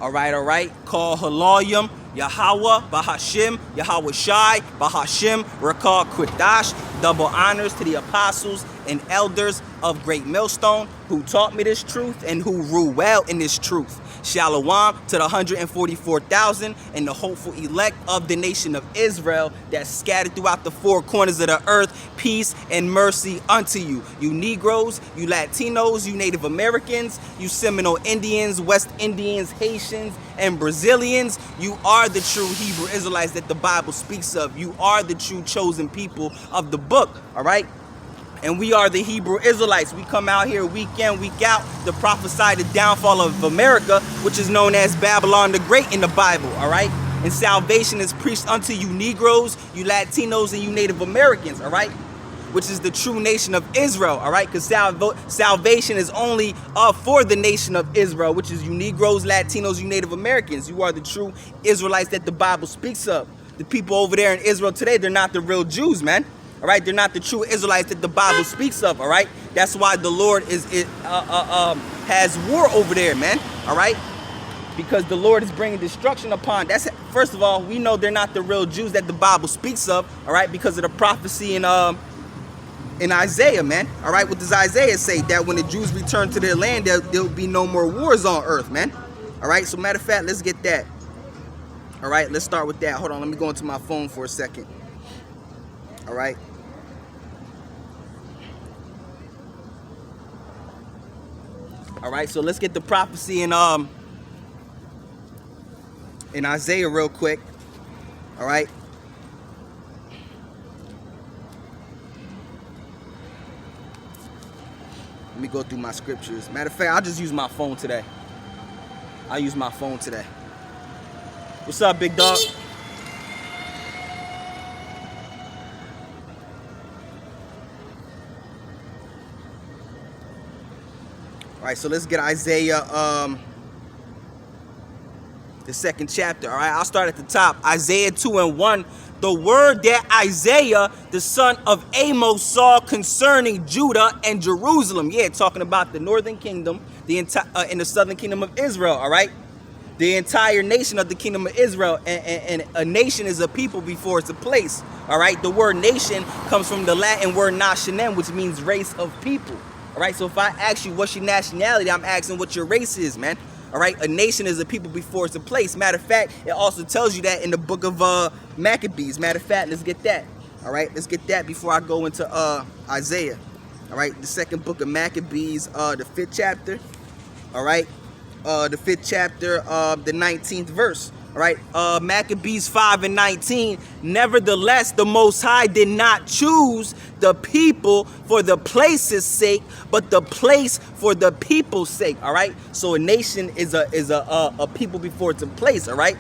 All right. Call Halayim, Yahweh, Bahashim, Yahweh Shai, Bahashim, Rakah Kwitash. Double honors to the apostles and elders of Great Millstone who taught me this truth and who rule well in this truth. Shalom to the 144,000 and the hopeful elect of the nation of Israel that's scattered throughout the four corners of the earth. Peace and mercy unto you. You Negroes, you Latinos, you Native Americans, you Seminole Indians, West Indians, Haitians, and Brazilians. You are the true Hebrew Israelites that the Bible speaks of. You are the true chosen people of the book, all right? And we are the Hebrew Israelites. We come out here week in, week out to prophesy the downfall of America, which is known as Babylon the Great in the Bible, all right? And salvation is preached unto you Negroes, you Latinos, and you Native Americans, all right? Which is the true nation of Israel, all right? Because salvation is only for the nation of Israel, which is you Negroes, Latinos, you Native Americans. You are the true Israelites that the Bible speaks of. The people over there in Israel today, they're not the real Jews, man. All right, they're not the true Israelites that the Bible speaks of. All right, that's why the Lord has war over there, man. All right, because the Lord is bringing destruction upon. That's first of all, we know they're not the real Jews that the Bible speaks of. All right, because of the prophecy in Isaiah, man. All right, what does Isaiah say? That when the Jews return to their land, there'll be no more wars on earth, man. All right, so matter of fact, let's get that. All right, let's start with that. Hold on, let me go into my phone for a second. All right. All right, so let's get the prophecy in Isaiah real quick. All right. Let me go through my scriptures. Matter of fact, I'll just use my phone today. I'll use my phone today. What's up, big dog? All right, so let's get Isaiah, the second chapter. All right, I'll start at the top. Isaiah 2:1. The word that Isaiah, the son of Amos, saw concerning Judah and Jerusalem. Yeah, talking about the northern kingdom, and the southern kingdom of Israel. All right, the entire nation of the kingdom of Israel. And a nation is a people before it's a place. All right, the word nation comes from the Latin word nationem, which means race of people. All right, so if I ask you what's your nationality, I'm asking what your race is, man. All right, a nation is a people before it's a place. Matter of fact, it also tells you that in the book of Maccabees. Matter of fact, let's get that. All right, let's get that before I go into Isaiah. All right, the second book of Maccabees, the 5th chapter. All right, the 5th chapter, the 19th verse. All right, Maccabees 5:19. Nevertheless, the Most High did not choose the people for the place's sake, but the place for the people's sake. All right, so a nation is a people before it's a place. All right,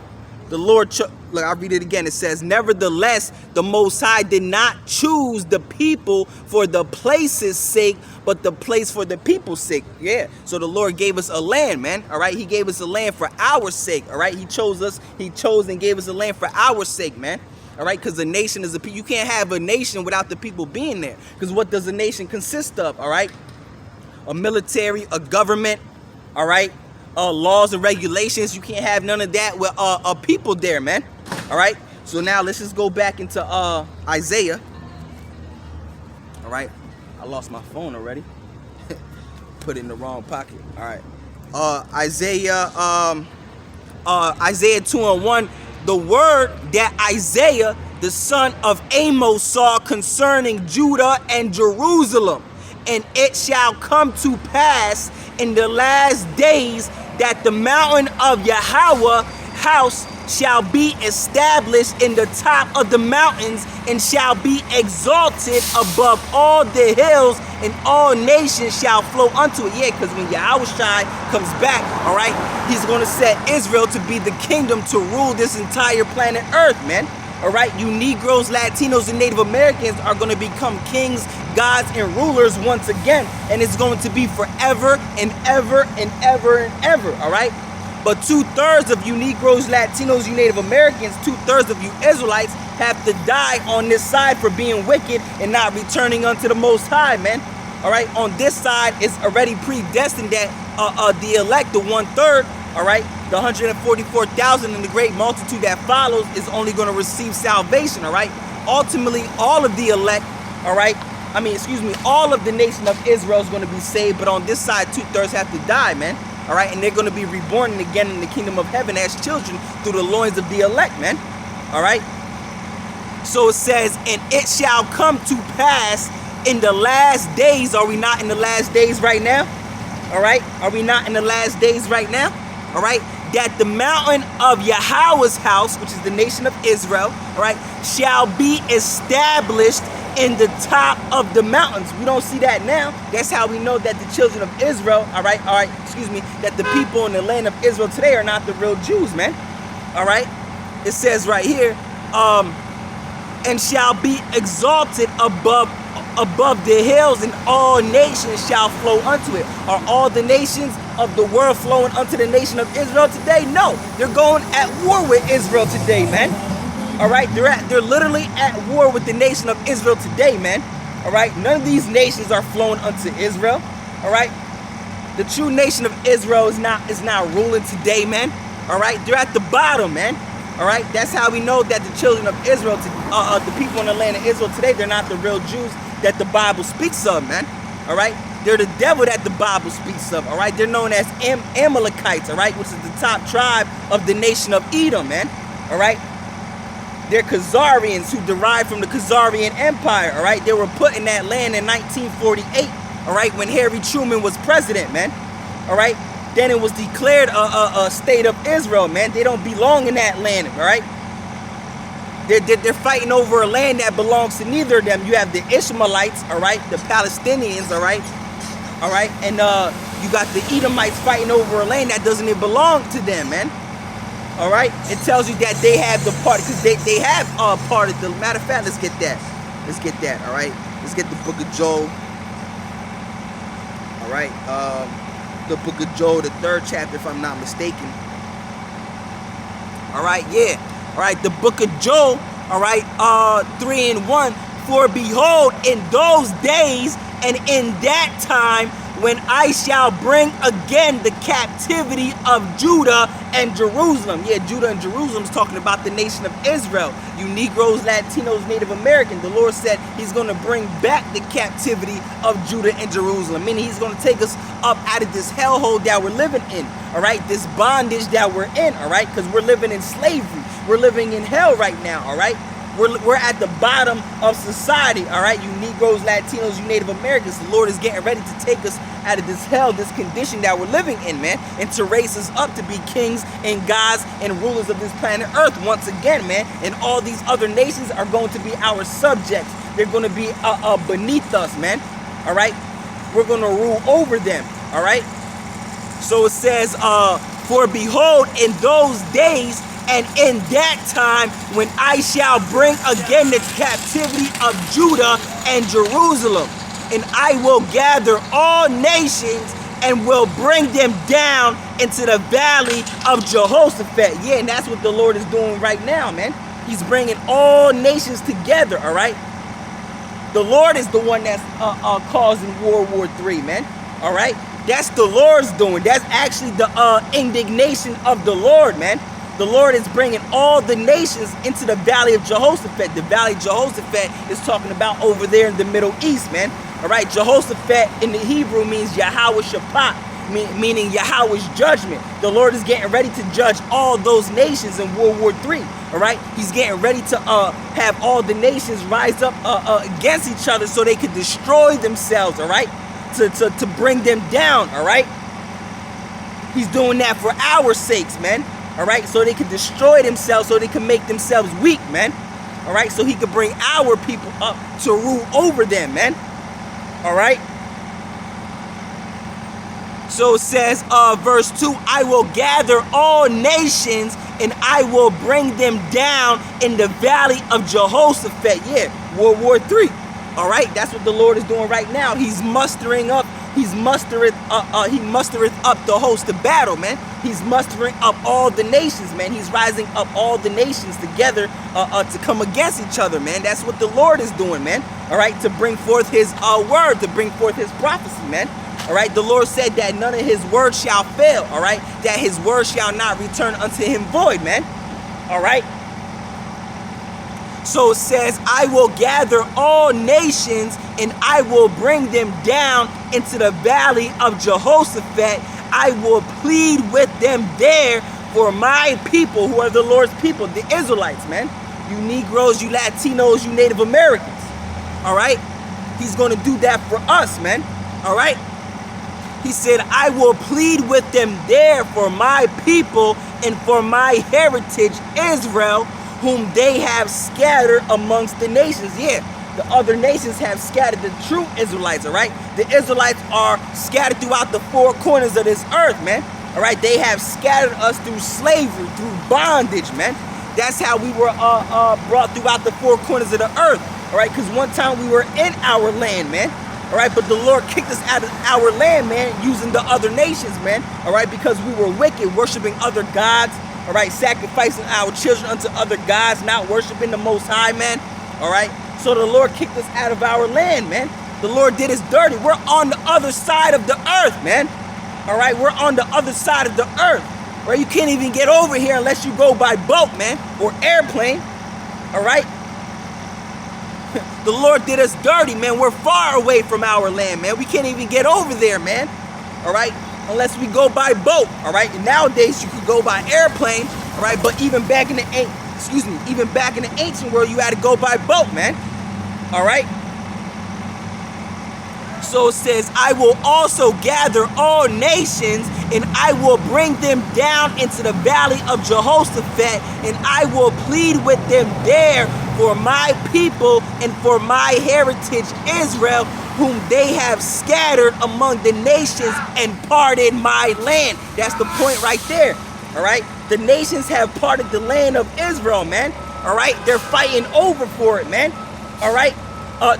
the Lord. Look, I'll read it again. It says, nevertheless, the Most High did not choose the people for the place's sake, but the place for the people's sake. Yeah. So the Lord gave us a land, man. All right. He gave us a land for our sake. All right. He chose us. He chose and gave us a land for our sake, man. All right. Because a nation is a people. You can't have a nation without the people being there. Because what does a nation consist of? All right. A military, a government. All right. Laws and regulations. You can't have none of that with a people there, man. All right. So now let's just go back into Isaiah. All right. I lost my phone already. Put it in the wrong pocket. All right. Isaiah 2:1. The word that Isaiah, the son of Amos, saw concerning Judah and Jerusalem. And it shall come to pass in the last days that the mountain of Yahweh house shall be established in the top of the mountains and shall be exalted above all the hills, and all nations shall flow unto it. Yeah, because when Yahweh Shai comes back, all right, he's going to set Israel to be the kingdom to rule this entire planet Earth, man. All right, you Negroes, Latinos, and Native Americans are going to become kings, gods, and rulers once again, and it's going to be forever and ever and ever and ever, all right? But 2/3 of you Negroes, Latinos, you Native Americans, 2/3 of you Israelites have to die on this side for being wicked and not returning unto the Most High, man. All right, on this side, it's already predestined that the elect, the 1/3, all right, the 144,000 and the great multitude that follows is only going to receive salvation, all right? Ultimately, all of the elect, all right, all of the nation of Israel is going to be saved, but on this side, 2/3 have to die, man. All right, and they're going to be reborn again in the kingdom of heaven as children through the loins of the elect, man. All right. So it says, and it shall come to pass in the last days. Are we not in the last days right now? All right. Are we not in the last days right now? All right. That the mountain of Yahweh's house, which is the nation of Israel, all right, shall be established in the top of the mountains. We don't see that now. That's how we know that the children of Israel, that the people in the land of Israel today are not the real Jews, man. All right. It says right here, and shall be exalted above the hills, and all nations shall flow unto it. Are all the nations of the world flowing unto the nation of Israel today? No, they're going at war with Israel today, man. All right, they're literally at war with the nation of Israel today, man. All right, none of these nations are flowing unto Israel. All right, the true nation of Israel is not ruling today, man. All right, they're at the bottom, man. All right, that's how we know that the children of Israel, the people in the land of Israel today, they're not the real Jews that the Bible speaks of, man. All right, they're the devil that the Bible speaks of. All right, they're known as Amalekites, all right, which is the top tribe of the nation of Edom, man. All right, they're Khazarians who derived from the Khazarian Empire. All right, they were put in that land in 1948. All right, when Harry Truman was president, man. All right. Then it was declared a state of Israel, man. They don't belong in that land, all right? They're fighting over a land that belongs to neither of them. You have the Ishmaelites, all right? The Palestinians, all right? All right? And you got the Edomites fighting over a land that doesn't even belong to them, man. All right? It tells you that they have the part, because they have part of the, matter of fact, let's get that. Let's get that, all right? Let's get the book of Joel. All right? The book of Joel, the 3rd chapter, if I'm not mistaken. All right, yeah. All right, the book of Joel, all right, 3:1. For behold, in those days and in that time, when I shall bring again the captivity of Judah and Jerusalem. Yeah, Judah and Jerusalem is talking about the nation of Israel. You Negroes, Latinos, Native Americans. The Lord said he's going to bring back the captivity of Judah and Jerusalem. Meaning he's going to take us up out of this hellhole that we're living in. All right, this bondage that we're in. All right, because we're living in slavery. We're living in hell right now. All right. We're at the bottom of society, all right? You Negroes, Latinos, you Native Americans. The Lord is getting ready to take us out of this hell, this condition that we're living in, man, and to raise us up to be kings and gods and rulers of this planet Earth once again, man. And all these other nations are going to be our subjects. They're going to be beneath us, man, all right? We're going to rule over them, all right? So it says, for behold, in those days, and in that time, when I shall bring again the captivity of Judah and Jerusalem, and I will gather all nations and will bring them down into the valley of Jehoshaphat. Yeah, and that's what the Lord is doing right now, man. He's bringing all nations together, all right? The Lord is the one that's causing World War III, man, all right? That's the Lord's doing. That's actually the indignation of the Lord, man. The Lord is bringing all the nations into the valley of Jehoshaphat. The valley of Jehoshaphat is talking about over there in the Middle East, man. All right, Jehoshaphat in the Hebrew means Yahweh Shaphat, meaning Yahweh's judgment. The Lord is getting ready to judge all those nations in World War III. All right, he's getting ready to have all the nations rise up against each other so they could destroy themselves. All right, to bring them down. All right, he's doing that for our sakes, man. All right, so they can destroy themselves, so they can make themselves weak, man. All right, so he could bring our people up to rule over them, man. All right. So it says, verse 2, I will gather all nations and I will bring them down in the valley of Jehoshaphat. Yeah, World War III. All right, that's what the Lord is doing right now. He's mustering up. He mustereth up the host of battle, man. He's mustering up all the nations, man. He's rising up all the nations together to come against each other, man. That's what the Lord is doing, man. All right, to bring forth his word, to bring forth his prophecy, man. All right, the Lord said that none of his words shall fail. All right, that his word shall not return unto him void, man. All right. So it says, I will gather all nations and I will bring them down into the valley of Jehoshaphat. I will plead with them there for my people, who are the Lord's people, the Israelites, man. You Negroes, you Latinos, you Native Americans. All right. He's going to do that for us, man. All right. He said, I will plead with them there for my people and for my heritage, Israel, whom they have scattered amongst the nations. Yeah, the other nations have scattered the true Israelites, all right? The Israelites are scattered throughout the four corners of this earth, man. All right, they have scattered us through slavery, through bondage, man. That's how we were brought throughout the four corners of the earth, all right? Because one time we were in our land, man. All right, but the Lord kicked us out of our land, man, using the other nations, man. All right, because we were wicked, worshiping other gods. All right, sacrificing our children unto other gods, not worshiping the Most High, man. All right, so the Lord kicked us out of our land, man. The Lord did us dirty. We're on the other side of the earth, man. All right, we're on the other side of the earth, where you can't even get over here unless you go by boat, man, or airplane. All right. The Lord did us dirty, man. We're far away from our land, man. We can't even get over there, man. All right, unless we go by boat. All right, and nowadays you can go by airplane. All right, but even back in the ancient world, you had to go by boat, man. All right. So it says, I will also gather all nations, and I will bring them down into the valley of Jehoshaphat, and I will plead with them there for my people and for my heritage Israel, whom they have scattered among the nations and parted my land. That's the point right there. All right. The nations have parted the land of Israel, man. All right. They're fighting over for it, man. All right.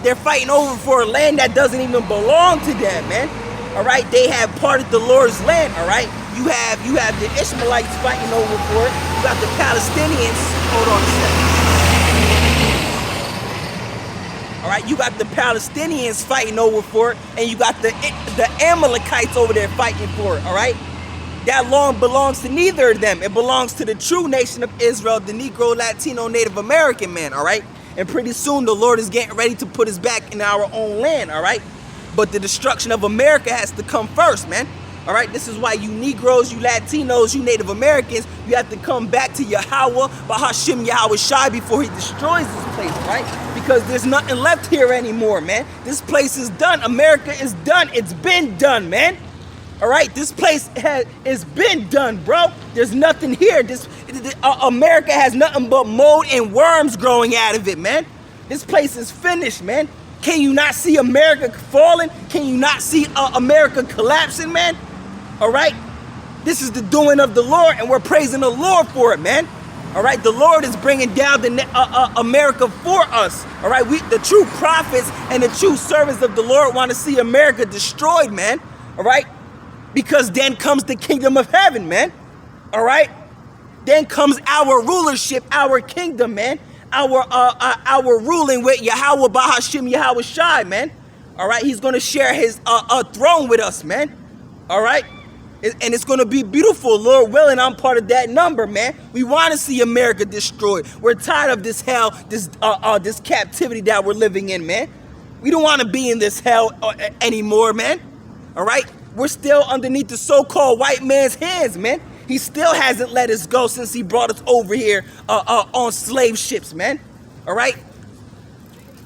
They're fighting over for a land that doesn't even belong to them, man. All right, they have parted the Lord's land. All right, you have the Ishmaelites fighting over for it. You got the Palestinians. Hold on a second. All right, you got the Palestinians fighting over for it, and you got the Amalekites over there fighting for it. All right, that land belongs to neither of them. It belongs to the true nation of Israel, the Negro, Latino, Native American man. All right. And pretty soon the Lord is getting ready to put us back in our own land, all right? But the destruction of America has to come first, man. All right, this is why you Negroes, you Latinos, you Native Americans, you have to come back to Yahweh, Bahashim Yahweh Shai, before he destroys this place, right? Because there's nothing left here anymore, man. This place is done. America is done. It's been done, man. All right, this place has been done, bro. There's nothing here. America has nothing but mold and worms growing out of it, man. This place is finished, man. Can you not see America falling? Can you not see America collapsing, man? All right, this is the doing of the Lord, and we're praising the Lord for it, man. All right, the Lord is bringing down the America for us. All right, the true prophets and the true servants of the Lord want to see America destroyed, man. All right. Because then comes the kingdom of heaven, man. All right? Then comes our rulership, our kingdom, man. Our ruling with Yahweh Bahashim Yahweh Shai, man. All right? He's going to share his throne with us, man. All right? And it's going to be beautiful, Lord willing. I'm part of that number, man. We want to see America destroyed. We're tired of this hell, this captivity that we're living in, man. We don't want to be in this hell anymore, man. All right? We're still underneath the so-called white man's hands, man. He still hasn't let us go since he brought us over here on slave ships, man. All right?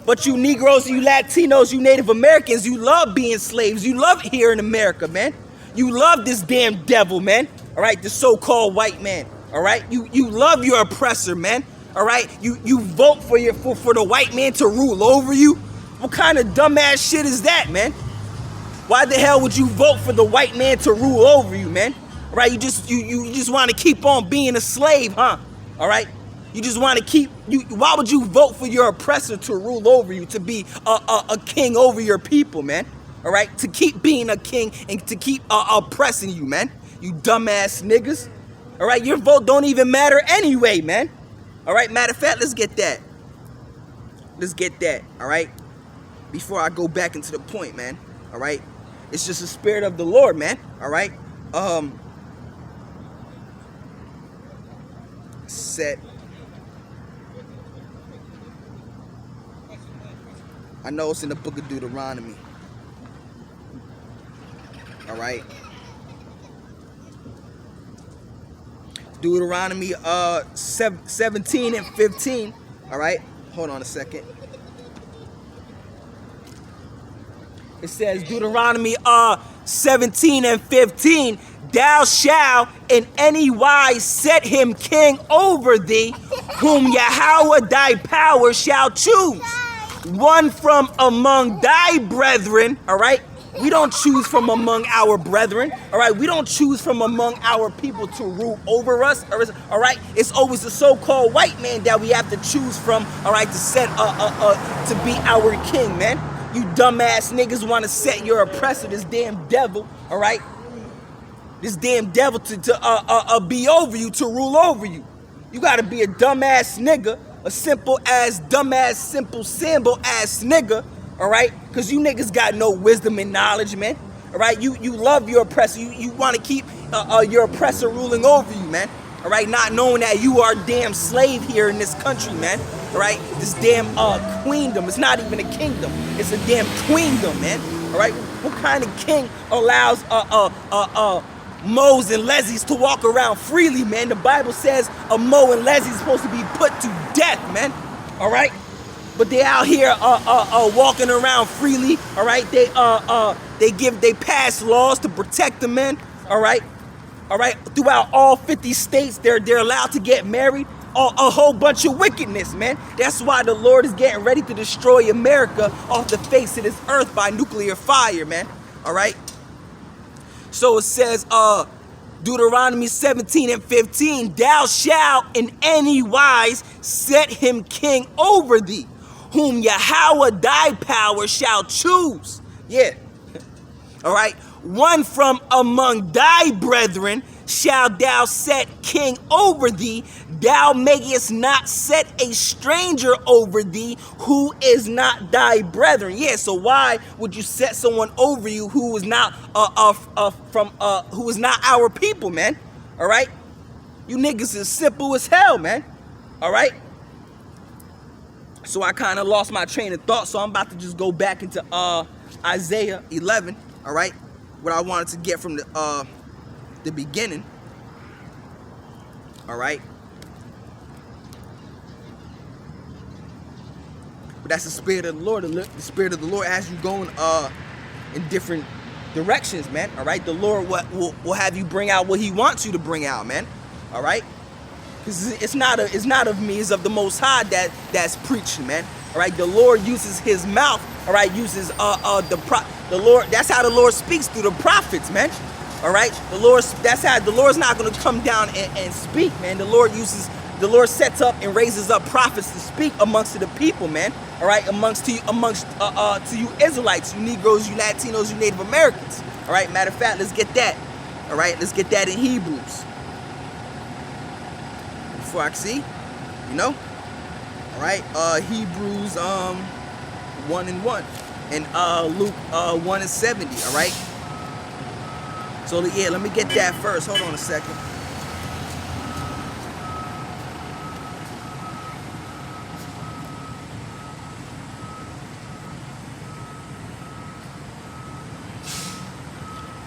But you Negroes, you Latinos, you Native Americans, you love being slaves. You love it here in America, man. You love this damn devil, man. All right? The so-called white man. All right? You love your oppressor, man. All right? You vote for the white man to rule over you. What kind of dumbass shit is that, man? Why the hell would you vote for the white man to rule over you, man? All right, you just want to keep on being a slave, huh? All right, you just want to keep Why would you vote for your oppressor to rule over you, to be a king over your people, man? All right, to keep being a king and to keep oppressing you, man. You dumbass niggas. All right, your vote don't even matter anyway, man. All right, matter of fact, let's get that. Let's get that. All right, before I go back into the point, man. All right. It's just the spirit of the Lord, man. All right. Set. I know it's in the book of Deuteronomy. All right. Deuteronomy 17 and 15. All right. Hold on a second. It says Deuteronomy 17 and 15. Thou shalt in any wise set him king over thee, whom Yahweh thy power shall choose. One from among thy brethren. All right. We don't choose from among our brethren. All right. We don't choose from among our people to rule over us. All right. It's always the so-called white man that we have to choose from. All right. To set to be our king, man. You dumbass niggas want to set your oppressor, this damn devil. All right. This damn devil to be over you, to rule over you. You gotta be a dumbass nigga, a simple ass, dumbass, simple, symbol ass nigga, all right? Because you niggas got no wisdom and knowledge, man. All right, you love your oppressor. You want to keep your oppressor ruling over you, man. All right, not knowing that you are a damn slave here in this country, man. All right, this damn queendom. It's not even a kingdom. It's a damn queendom, man. All right, what kind of king allows Moes and Lezies to walk around freely, man? The Bible says a Mo and Lezzie is supposed to be put to death, man. All right, but they out here walking around freely. All right, they pass laws to protect the men. All right, throughout all 50 states, they're allowed to get married. A whole bunch of wickedness, man. That's why the Lord is getting ready to destroy America off the face of this earth by nuclear fire, man. All right. So it says, Deuteronomy 17 and 15, thou shalt in any wise set him king over thee, whom Yahweh thy power shall choose. Yeah. All right. One from among thy brethren shalt thou set king over thee. Thou mayest not set a stranger over thee who is not thy brethren. Yeah, so why would you set someone over you who is not who is not our people, man? All right, you niggas is simple as hell, man. All right. So I kind of lost my train of thought, so I'm about to just go back into Isaiah 11. All right, what I wanted to get from the beginning. All right. But that's the spirit of the Lord. The spirit of the Lord has you going in different directions, man. All right. The Lord will have you bring out what he wants you to bring out, man. All right. Because it's not of me, it's of the Most High that's preaching, man. All right. The Lord uses his mouth. All right. Uses the Lord. That's how the Lord speaks through the prophets, man. All right. That's how the Lord's not going to come down and speak, man. The Lord sets up and raises up prophets to speak amongst the people, man. All right, amongst to you Israelites, you Negroes, you Latinos, you Native Americans. All right, matter of fact, let's get that. All right, let's get that in Hebrews. Before I see, you know. All right, Hebrews 1:1 and Luke 1:70. All right. So yeah, let me get that first. Hold on a second.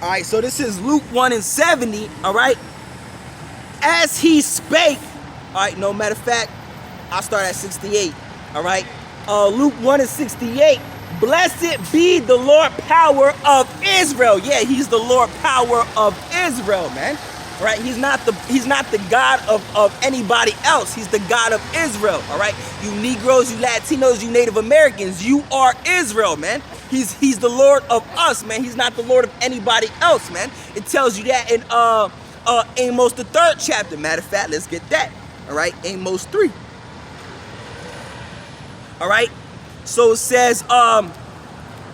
All right, so this is Luke 1:70, all right? As he spake, all right, no matter of fact, I'll start at 68, all right? Luke 1:68, blessed be the Lord power of Israel. Yeah, he's the Lord power of Israel, man. All right, he's not the God of anybody else. He's the God of Israel, all right? You Negroes, you Latinos, you Native Americans, you are Israel, man. He's the Lord of us, man. He's not the Lord of anybody else, man. It tells you that in Amos the 3rd chapter. Matter of fact, let's get that. All right, Amos 3. All right. So it says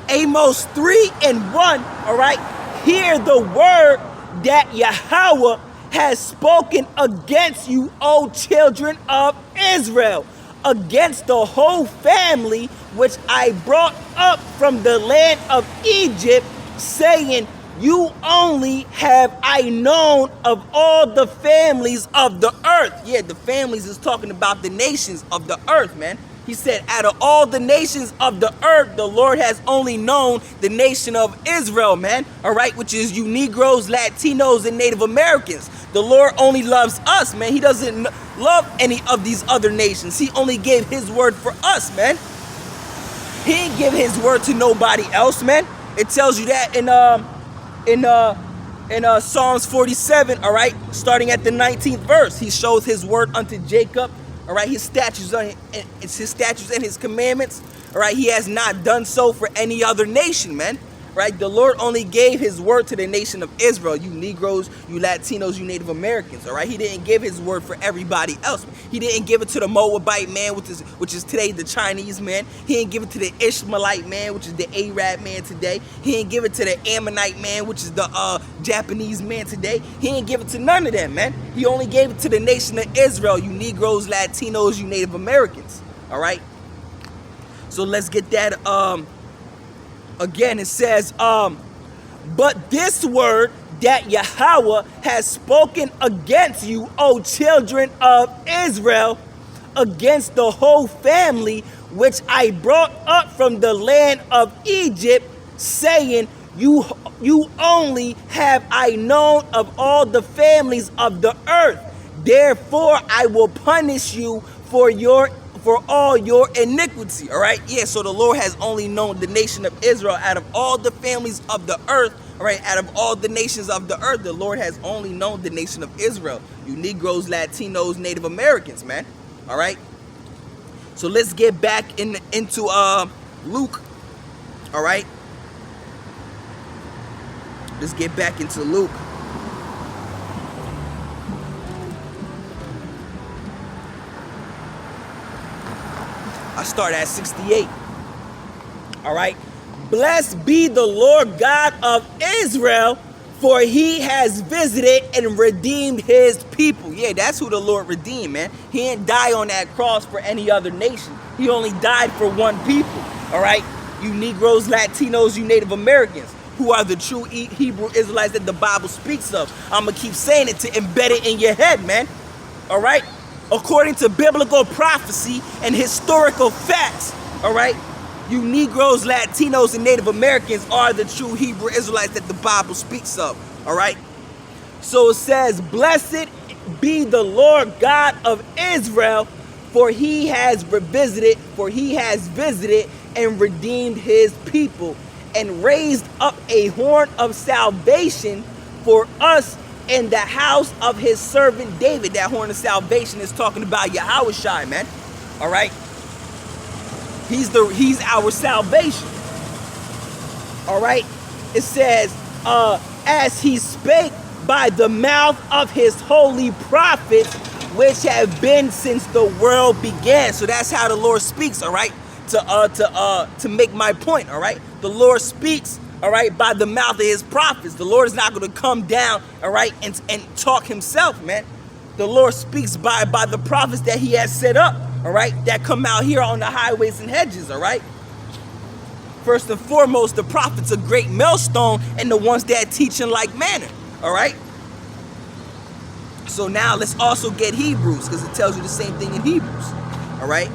Amos 3:1. All right. Hear the word that Yahweh has spoken against you, O children of Israel, against the whole family which I brought up from the land of Egypt, saying, you only have I known of all the families of the earth. Yeah, the families is talking about the nations of the earth, man. He said, out of all the nations of the earth, the Lord has only known the nation of Israel, man. All right, which is you Negroes, Latinos, and Native Americans. The Lord only loves us, man. He doesn't love any of these other nations. He only gave his word for us, man. He didn't give his word to nobody else, man. It tells you that in Psalms 47, all right, starting at the 19th verse. He shows his word unto Jacob, all right, his statutes and his commandments, all right. He has not done so for any other nation, man. Right? The Lord only gave his word to the nation of Israel, you Negroes, you Latinos, you Native Americans, all right? He didn't give his word for everybody else. He didn't give it to the Moabite man, which is today the Chinese man. He didn't give it to the Ishmaelite man, which is the Arab man today. He didn't give it to the Ammonite man, which is the Japanese man today. He didn't give it to none of them, man. He only gave it to the nation of Israel, you Negroes, Latinos, you Native Americans, all right? So let's get that, again, it says, but this word that Yahweh has spoken against you, O children of Israel, against the whole family which I brought up from the land of Egypt, saying, you only have I known of all the families of the earth. Therefore I will punish you for all your iniquity. All right, yeah, so the Lord has only known the nation of Israel out of all the families of the earth. All right, out of all the nations of the earth, the Lord has only known the nation of Israel, you Negroes, Latinos, Native Americans, man. All right, so let's get back into Luke. All right, let's get back into Luke. I start at 68. All right. Blessed be the Lord God of Israel, for he has visited and redeemed his people. Yeah, that's who the Lord redeemed, man. He didn't die on that cross for any other nation. He only died for one people. All right. You Negroes, Latinos, you Native Americans, who are the true Hebrew Israelites that the Bible speaks of. I'm going to keep saying it to embed it in your head, man. All right. According to biblical prophecy and historical facts, all right, you Negroes, Latinos, and Native Americans are the true Hebrew Israelites that the Bible speaks of, all right? So it says, blessed be the Lord God of Israel, for he has visited and redeemed his people, and raised up a horn of salvation for us in the house of his servant David. That horn of salvation is talking about Yahweh, man. All right. He's our salvation. All right. It says, as he spake by the mouth of his holy prophets, which have been since the world began. So that's how the Lord speaks. All right. To make my point. All right. The Lord speaks, all right, by the mouth of his prophets. The Lord is not going to come down, all right, and talk himself, man. The Lord speaks by the prophets that he has set up, all right, that come out here on the highways and hedges, all right. First and foremost, the prophets are great millstone and the ones that teach in like manner, all right. So now let's also get Hebrews, because it tells you the same thing in Hebrews, all right.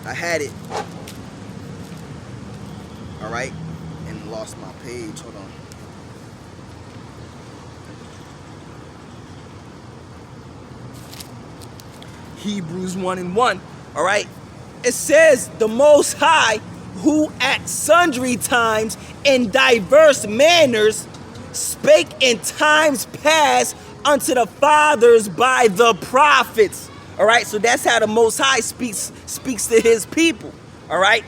I had it. All right, and lost my page. Hold on. Hebrews 1:1. All right, it says, the Most High, who at sundry times in diverse manners spake in times past unto the fathers by the prophets. All right, so that's how the Most High speaks to his people. All right.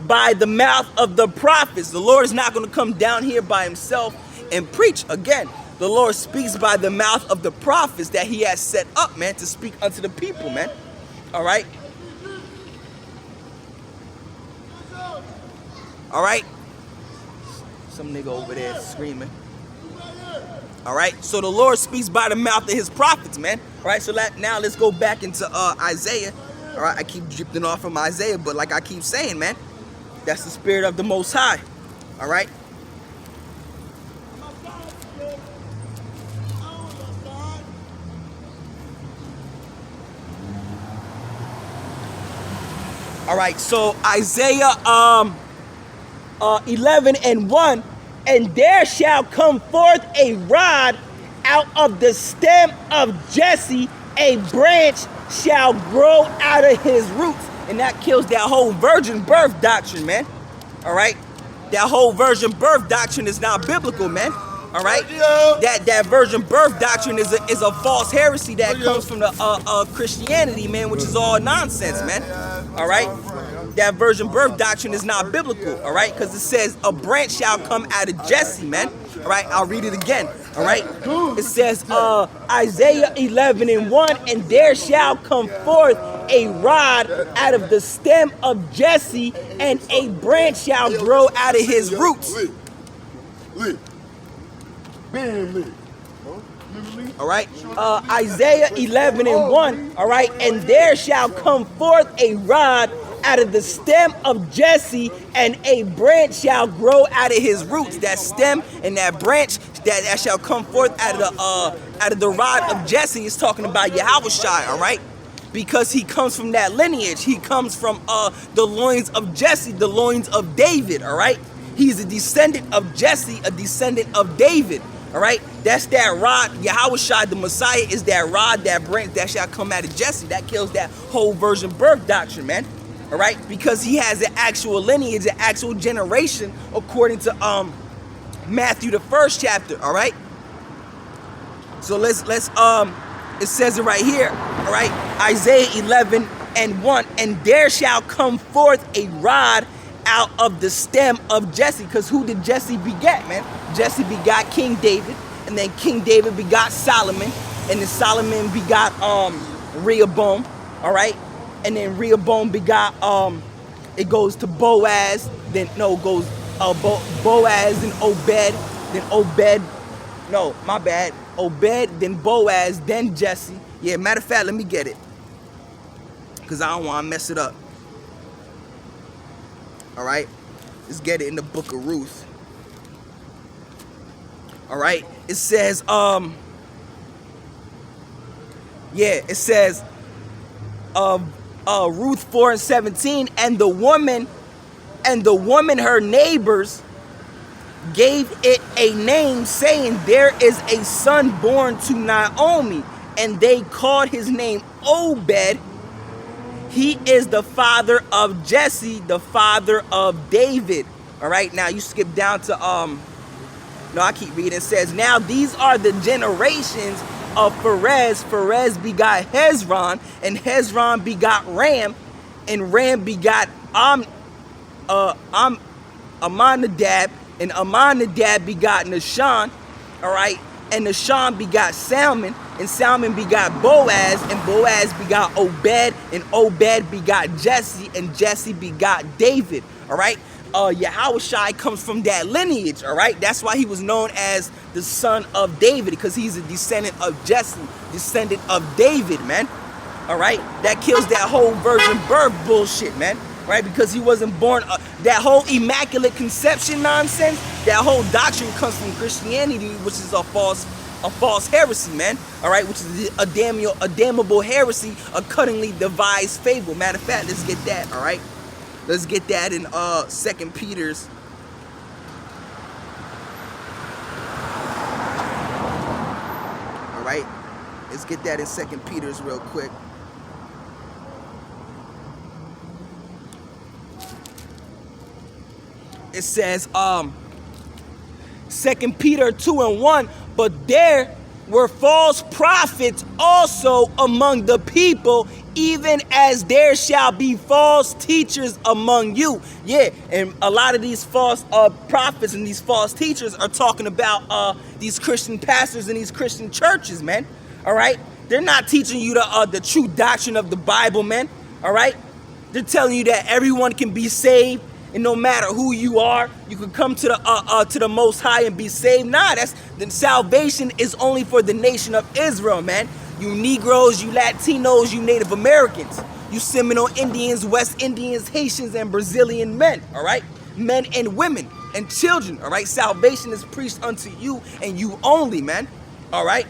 By the mouth of the prophets. The Lord is not going to come down here by himself and preach. Again, the Lord speaks by the mouth of the prophets that he has set up, man, to speak unto the people, man. All right. All right. Some nigga over there screaming. All right. So the Lord speaks by the mouth of his prophets, man. All right. So now let's go back into Isaiah. All right. I keep drifting off from Isaiah, but like I keep saying, man, that's the spirit of the Most High. All right. All right, so Isaiah 11:1, and there shall come forth a rod out of the stem of Jesse, a branch shall grow out of his roots. And that kills that whole virgin birth doctrine, man. All right, that whole virgin birth doctrine is not biblical, man. All right, that virgin birth doctrine is a false heresy that comes from the Christianity, man, which is all nonsense, man. All right, that virgin birth doctrine is not biblical. All right, because it says a branch shall come out of Jesse, man. All right, I'll read it again. All right, it says Isaiah 11:1, and there shall come forth a rod out of the stem of Jesse, and a branch shall grow out of his roots. All right, Isaiah 11:1. All right, and there shall come forth a rod out of the stem of Jesse, and a branch shall grow out of his roots. That stem and that branch that shall come forth out of the rod of Jesse is talking about Yahushua. All right, because he comes from that lineage. He comes from the loins of Jesse, the loins of David. All right, he's a descendant of Jesse, a descendant of David. All right, that's that rod. Yahushua, the Messiah, is that rod, that branch that shall come out of Jesse. That kills that whole virgin birth doctrine, man. All right, because he has an actual lineage, an actual generation, according to Matthew the 1st chapter. All right, so let's it says it right here. All right, Isaiah 11:1, and there shall come forth a rod out of the stem of Jesse. Because who did Jesse beget, man? Jesse begot King David, and then King David begot Solomon, and then Solomon begot Rehoboam. All right, and then Rehoboam begot it goes to Boaz, then no, it goes Boaz, then Obed, then Obed, no, my bad, Obed, then Boaz, then Jesse. Yeah, matter of fact, let me get it, because I don't want to mess it up. All right, let's get it in the book of Ruth. All right, it says it says Ruth 4:17, and the woman her neighbors gave it a name, saying, there is a son born to Naomi, and they called his name Obed. He is the father of Jesse, the father of David. All right, now you skip down to no, I keep reading. It says, now these are the generations of Perez. Perez begot Hezron, and Hezron begot Ram, and Ram begot Amminadab, and Amminadab begot Nahshon. All right, and Nahshon begot Salmon, and Salmon begot Boaz, and Boaz begot Obed, and Obed begot Jesse, and Jesse begot David. All right, Yahushua comes from that lineage. All right, that's why he was known as the son of David, because he's a descendant of Jesse, descendant of David, man. All right, that kills that whole virgin birth bullshit, man. Right, because he wasn't born. That whole immaculate conception nonsense, that whole doctrine comes from Christianity, which is a false heresy, man. All right, which is a damnable heresy, a cunningly devised fable. Matter of fact, let's get that. All right, let's get that in 2 Peter's. All right, let's get that in 2 Peter's real quick. It says 2 Peter 2:1, but there were false prophets also among the people, even as there shall be false teachers among you. Yeah, and a lot of these false prophets and these false teachers are talking about these Christian pastors and these Christian churches, man. All right, they're not teaching you the true doctrine of the Bible, man. All right, they're telling you that everyone can be saved. And no matter who you are, you can come to the Most High and be saved. Nah, then salvation is only for the nation of Israel, man. You Negroes, you Latinos, you Native Americans, you Seminole Indians, West Indians, Haitians, and Brazilian men. All right, men and women. and children, all right? Salvation is preached unto you and you only, man, all right?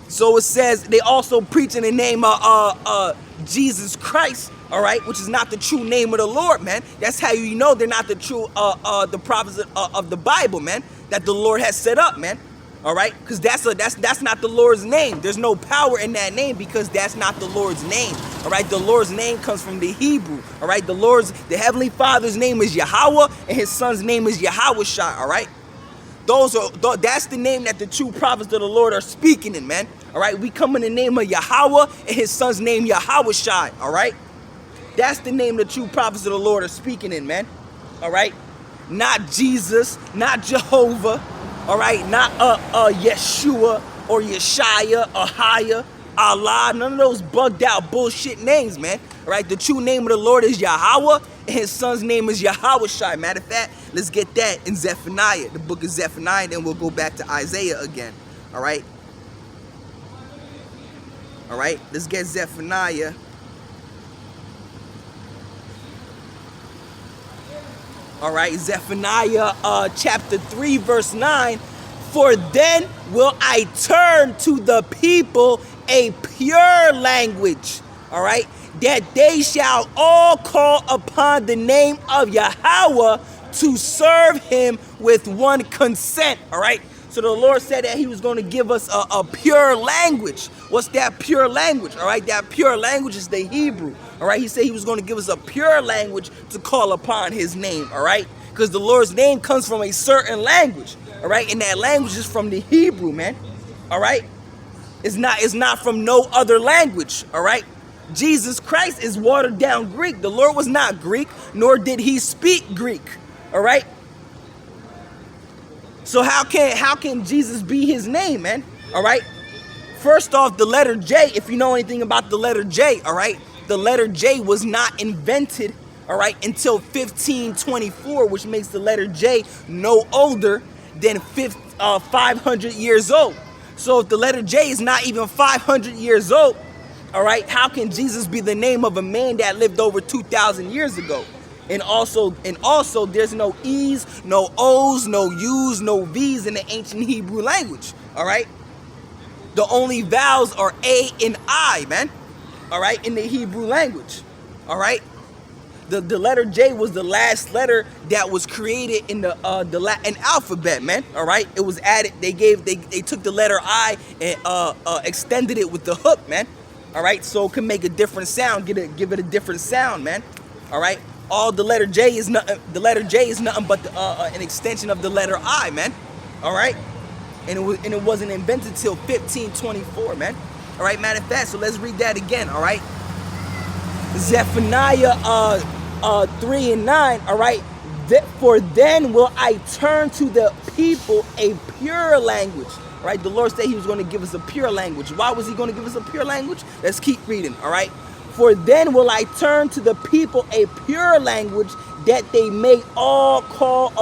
So it says they also preach in the name of Jesus Christ, all right, which is not the true name of the Lord, man. That's how you know they're not the true the prophets of the Bible, man, that the Lord has set up, man. All right, because that's not the Lord's name. There's no power in that name because that's not the Lord's name. All right, the Lord's name comes from the Hebrew. All right, the Heavenly Father's name is Yahweh and His Son's name is Yahushua. All right, that's the name that the true prophets of the Lord are speaking in, man. All right, we come in the name of Yahweh and His Son's name Yahushua. All right, that's the name the true prophets of the Lord are speaking in, man. All right, not Jesus, not Jehovah. All right, not Yeshua or Yeshaya or Haya, Allah, none of those bugged out bullshit names, man. All right, the true name of the Lord is Yahweh, and His Son's name is Yahushua. Matter of fact, let's get that in Zephaniah, the book of Zephaniah, then we'll go back to Isaiah again. All right, let's get Zephaniah. All right, Zephaniah chapter 3, verse 9. For then will I turn to the people a pure language, all right, that they shall all call upon the name of Yahweh to serve Him with one consent, all right. So the Lord said that He was going to give us a pure language. What's that pure language? All right, that pure language is the Hebrew. All right, He said He was going to give us a pure language to call upon His name. All right, because the Lord's name comes from a certain language. All right, and that language is from the Hebrew, man. All right, it's not from no other language. All right, Jesus Christ is watered down Greek. The Lord was not Greek, nor did He speak Greek. All right. So how can Jesus be His name, man? All right. First off, the letter J, if you know anything about the letter J, all right, the letter J was not invented, all right, until 1524, which makes the letter J no older than 500 years old. So if the letter J is not even 500 years old, all right, how can Jesus be the name of a man that lived over 2,000 years ago? And also, there's no E's, no O's, no U's, no V's in the ancient Hebrew language, all right? The only vowels are A and I, man, all right, in the Hebrew language, all right? The letter J was the last letter that was created in the Latin alphabet, man, all right? It was added, they took the letter I and extended it with the hook, man, all right? So it can make a different sound, give it a different sound, man, all right? The letter J is nothing. The letter J is nothing but an extension of the letter I, man. All right, and it wasn't invented till 1524, man. All right, matter of fact. So let's read that again. All right, Zephaniah 3 and 9. All right, for then will I turn to the people a pure language. All right, the Lord said He was going to give us a pure language. Why was He going to give us a pure language? Let's keep reading. All right. For then will I turn to the people a pure language that they may all call